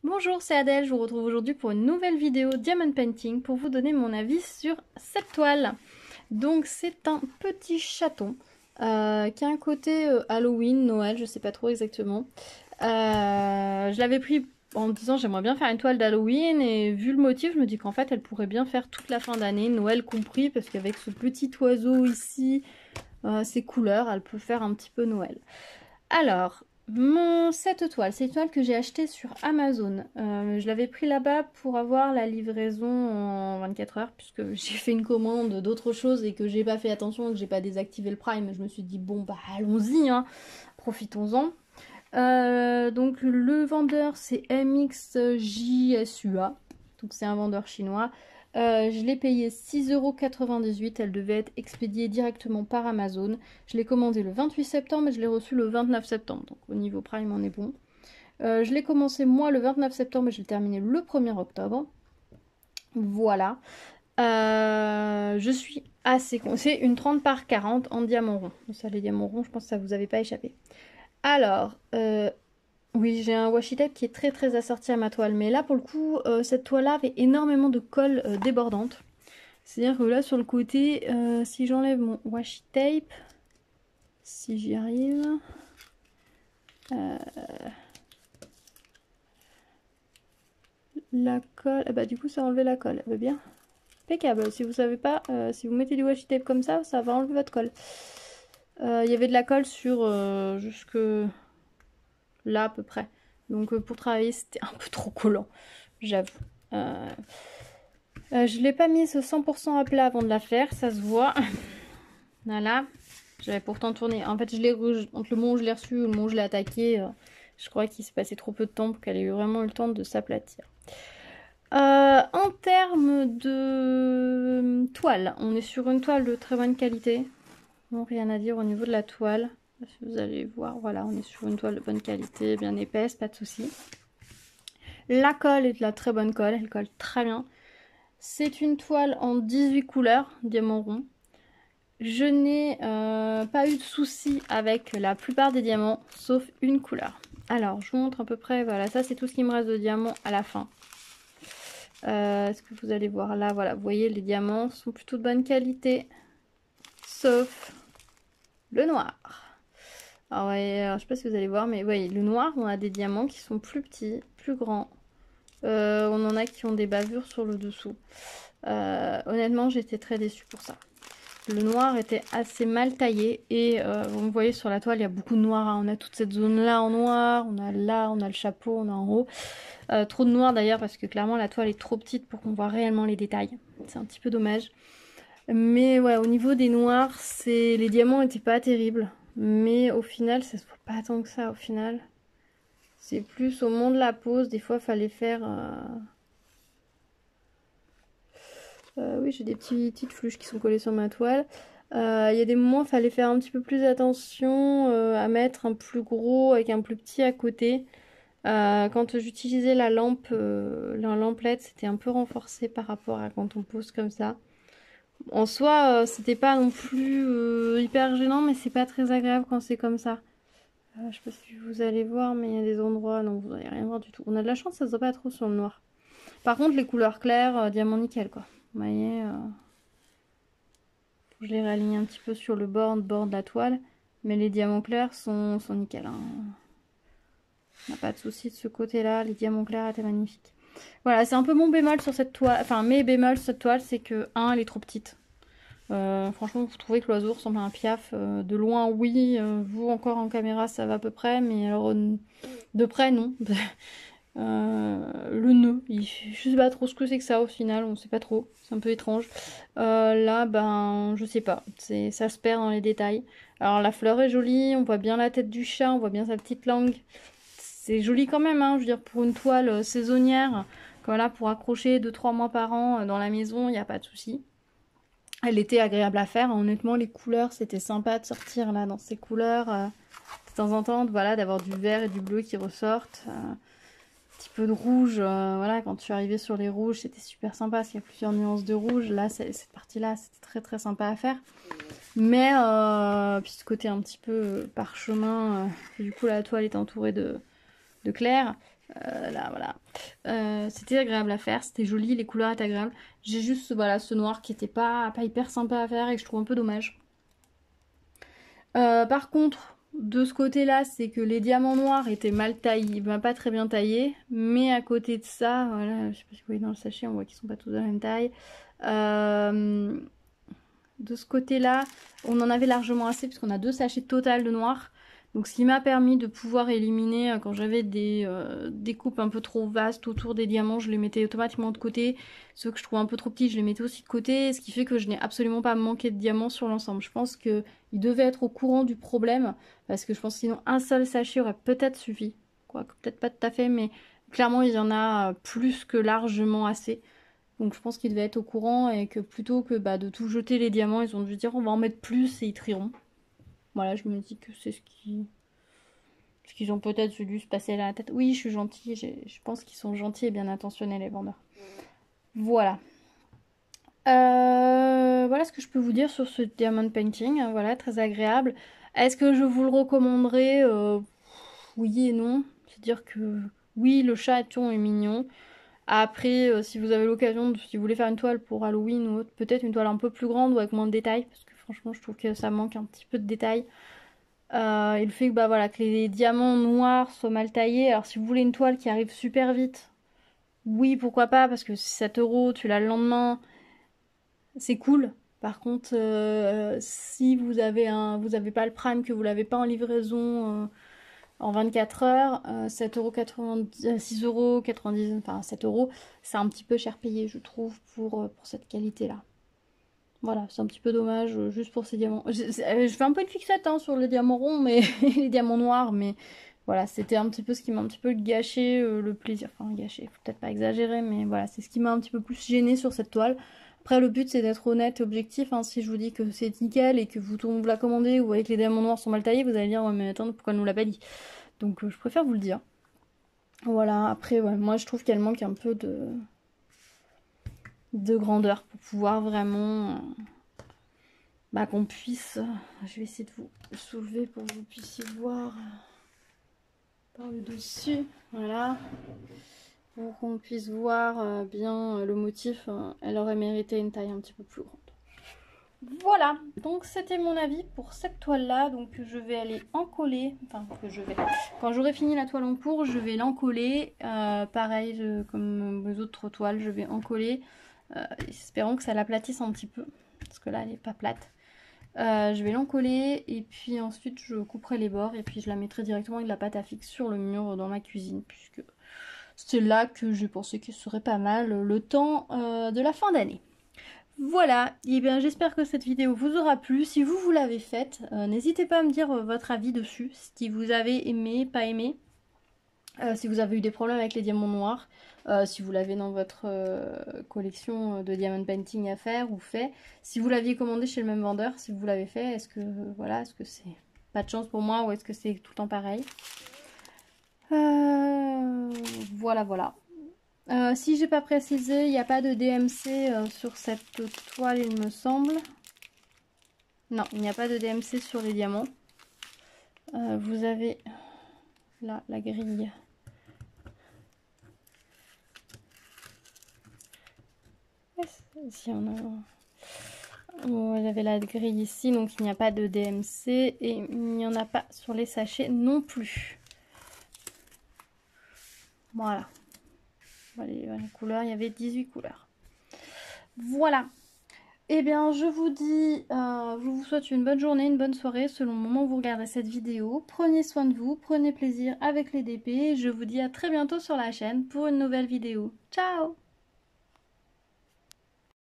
Bonjour, c'est Adèle, je vous retrouve aujourd'hui pour une nouvelle vidéo Diamond Painting pour vous donner mon avis sur cette toile. Donc c'est un petit chaton qui a un côté Halloween, Noël, je sais pas trop exactement. Je l'avais pris en me disant j'aimerais bien faire une toile d'Halloween et vu le motif je me dis qu'en fait elle pourrait bien faire toute la fin d'année, Noël compris, parce qu'avec ce petit oiseau ici, ses couleurs, elle peut faire un petit peu Noël. Alors, cette toile, c'est une toile que j'ai achetée sur Amazon. Je l'avais pris là-bas pour avoir la livraison en 24 heures, puisque j'ai fait une commande d'autre chose et que j'ai pas fait attention et que j'ai pas désactivé le Prime. Je me suis dit, bon, bah allons-y, hein, profitons-en. Donc, le vendeur, c'est MXJSUA, donc c'est un vendeur chinois. Je l'ai payé 6,98 €, elle devait être expédiée directement par Amazon. Je l'ai commandé le 28 septembre et je l'ai reçu le 29 septembre, donc au niveau Prime on est bon. Je l'ai commencé moi le 29 septembre et je l'ai terminé le 1er octobre. Voilà. Je suis assez con. C'est une 30 par 40 en diamant rond. Ça, les diamants ronds, je pense que ça vous avait pas échappé. Alors, oui, j'ai un washi tape qui est très assorti à ma toile, mais là pour le coup, cette toile-là avait énormément de colle débordante. C'est-à-dire que là sur le côté, si j'enlève mon washi tape, si j'y arrive, la colle, bah du coup ça a enlevé la colle, elle va bien. Impeccable, si vous savez pas, si vous mettez du washi tape comme ça va enlever votre colle. Il y avait de la colle sur jusque là à peu près. Donc pour travailler c'était un peu trop collant, j'avoue. Je l'ai pas mis ce 100% à plat avant de la faire, ça se voit. Voilà. J'avais pourtant tourné. En fait, je l'ai entre le moment où je l'ai reçu et le moment où je l'ai attaqué, je crois qu'il s'est passé trop peu de temps pour qu'elle ait eu vraiment eu le temps de s'aplatir. En termes de toile, on est sur une toile de très bonne qualité. Bon, rien à dire au niveau de la toile. Si vous allez voir, voilà, on est sur une toile de bonne qualité, bien épaisse, pas de souci. La colle est de la très bonne colle, elle colle très bien. C'est une toile en 18 couleurs, diamant rond. Je n'ai pas eu de soucis avec la plupart des diamants, sauf une couleur. Alors, je vous montre à peu près, voilà, ça c'est tout ce qui me reste de diamants à la fin. Est-ce que vous allez voir là, voilà, vous voyez les diamants sont plutôt de bonne qualité, sauf le noir. Alors, ouais, alors, je sais pas si vous allez voir, mais vous voyez, le noir, on a des diamants qui sont plus petits, plus grands. On en a qui ont des bavures sur le dessous. Honnêtement, j'étais très déçue pour ça. Le noir était assez mal taillé et vous voyez sur la toile il y a beaucoup de noir, hein. On a toute cette zone là en noir, on a là, on a le chapeau, on a en haut. Trop de noir d'ailleurs parce que clairement la toile est trop petite pour qu'on voit réellement les détails. C'est un petit peu dommage. Mais ouais, au niveau des noirs, les diamants étaient pas terribles. Mais au final, ça se voit pas tant que ça au final. C'est plus au moment de la pose, des fois fallait faire... oui, j'ai des petites fluches qui sont collées sur ma toile. Il y a des moments où il fallait faire un petit peu plus attention à mettre un plus gros avec un plus petit à côté. Quand j'utilisais la lampe LED, c'était un peu renforcé par rapport à quand on pose comme ça. En soi, c'était pas non plus hyper gênant, mais c'est pas très agréable quand c'est comme ça. Je sais pas si vous allez voir, mais il y a des endroits, non, vous n'allez rien voir du tout. On a de la chance, ça se voit pas trop sur le noir. Par contre, les couleurs claires, diamant nickel, quoi. Vous voyez, je les réaligne un petit peu sur le bord de la toile, mais les diamants clairs sont nickel, hein. On n'a pas de souci de ce côté-là, les diamants clairs étaient magnifiques. Voilà, c'est un peu mon bémol sur cette toile, enfin mes bémols sur cette toile, c'est que, elle est trop petite. Franchement, vous trouvez que l'oiseau ressemble à un piaf. De loin, oui, vous encore en caméra, ça va à peu près, mais alors de près, non. Le nœud, je sais pas trop ce que c'est que ça au final, on sait pas trop, c'est un peu étrange. Là, ben, je sais pas, ça se perd dans les détails. Alors la fleur est jolie, on voit bien la tête du chat, on voit bien sa petite langue. C'est joli quand même, hein, je veux dire, pour une toile saisonnière, voilà, pour accrocher 2-3 mois par an dans la maison, il n'y a pas de souci. Elle était agréable à faire, honnêtement, les couleurs, c'était sympa de sortir là dans ces couleurs. De temps en temps, voilà, d'avoir du vert et du bleu qui ressortent. Petit peu de rouge, voilà, quand je suis arrivée sur les rouges, c'était super sympa, parce qu'il y a plusieurs nuances de rouge. Là, cette partie-là, c'était très sympa à faire. Mais, puis ce côté un petit peu parchemin, du coup la toile est entourée de clair. Là, voilà. C'était agréable à faire, c'était joli, les couleurs étaient agréables. J'ai juste voilà, ce noir qui était pas hyper sympa à faire et que je trouve un peu dommage. Par contre, de ce côté-là, c'est que les diamants noirs étaient mal taillés, ben, pas très bien taillés. Mais à côté de ça, voilà, je sais pas si vous voyez dans le sachet, on voit qu'ils sont pas tous de la même taille. De ce côté-là, on en avait largement assez puisqu'on a 2 sachets total de noir. Donc ce qui m'a permis de pouvoir éliminer, quand j'avais des coupes un peu trop vastes autour des diamants, je les mettais automatiquement de côté. Ceux que je trouvais un peu trop petits, je les mettais aussi de côté. Ce qui fait que je n'ai absolument pas manqué de diamants sur l'ensemble. Je pense qu'ils devaient être au courant du problème. Parce que je pense que sinon un seul sachet aurait peut-être suffi. Quoique peut-être pas tout à fait, mais clairement il y en a plus que largement assez. Donc je pense qu'ils devaient être au courant et que plutôt que de tout jeter les diamants, ils ont dû dire on va en mettre plus et ils trieront. Voilà, je me dis que c'est ce qu'ils ont peut-être dû se passer à la tête. Oui, je suis gentille, je pense qu'ils sont gentils et bien intentionnés les vendeurs. Voilà. Voilà ce que je peux vous dire sur ce diamond painting. Voilà, très agréable. Est-ce que je vous le recommanderais? Oui et non. C'est-à-dire que oui, le chaton est mignon. Après, si vous avez l'occasion, si vous voulez faire une toile pour Halloween ou autre, peut-être une toile un peu plus grande ou avec moins de détails, parce que franchement, je trouve que ça manque un petit peu de détails. Et le fait que, voilà, que les diamants noirs soient mal taillés. Alors, si vous voulez une toile qui arrive super vite, oui, pourquoi pas, parce que 7 €, tu l'as le lendemain, c'est cool. Par contre, si vous avez pas le Prime, que vous l'avez pas en livraison en 24 heures, 7,90 €, 6,90 €, enfin 7 €, c'est un petit peu cher payé, je trouve, pour cette qualité-là. Voilà, c'est un petit peu dommage, juste pour ces diamants. Je fais un peu une fixette sur les diamants ronds, mais les diamants noirs, mais voilà, c'était un petit peu ce qui m'a un petit peu gâché le plaisir. Enfin, gâché, faut peut-être pas exagérer, mais voilà, c'est ce qui m'a un petit peu plus gêné sur cette toile. Après, le but, c'est d'être honnête et objectif. Si je vous dis que c'est nickel et que vous la commandez ou voyez que les diamants noirs sont mal taillés, vous allez dire, ouais, mais attends, pourquoi elle nous l'a pas dit? Donc, je préfère vous le dire. Voilà, après, ouais, moi, je trouve qu'elle manque un peu de grandeur pour pouvoir vraiment... qu'on puisse... Je vais essayer de vous soulever pour que vous puissiez voir par le dessus. Voilà. Pour qu'on puisse voir bien le motif. Elle aurait mérité une taille un petit peu plus grande. Voilà, donc c'était mon avis pour cette toile là. Donc je vais aller encoller, quand j'aurai fini la toile en cours, je vais l'encoller, pareil comme les autres toiles, je vais encoller, espérons que ça l'aplatisse un petit peu, parce que là elle n'est pas plate. Je vais l'encoller et puis ensuite je couperai les bords et puis je la mettrai directement avec de la pâte à fixe sur le mur dans ma cuisine, puisque c'est là que j'ai pensé qu'il serait pas mal le temps de la fin d'année. Voilà, et bien j'espère que cette vidéo vous aura plu. Si vous l'avez faite, n'hésitez pas à me dire votre avis dessus, si vous avez aimé, pas aimé, si vous avez eu des problèmes avec les diamants noirs, si vous l'avez dans votre collection de diamond painting à faire ou fait, si vous l'aviez commandé chez le même vendeur, si vous l'avez fait, est-ce que est-ce que c'est pas de chance pour moi ou est-ce que c'est tout le temps pareil? Voilà. Si j'ai pas précisé, il n'y a pas de DMC sur cette toile, il me semble. Non, il n'y a pas de DMC sur les diamants. Vous avez là la grille. Si on a... Vous avez la grille ici, donc il n'y a pas de DMC et il n'y en a pas sur les sachets non plus. Voilà. Les couleurs, il y avait 18 couleurs. Voilà. Eh bien, je vous dis, je vous souhaite une bonne journée, une bonne soirée, selon le moment où vous regardez cette vidéo. Prenez soin de vous, prenez plaisir avec les DP. Je vous dis à très bientôt sur la chaîne pour une nouvelle vidéo. Ciao!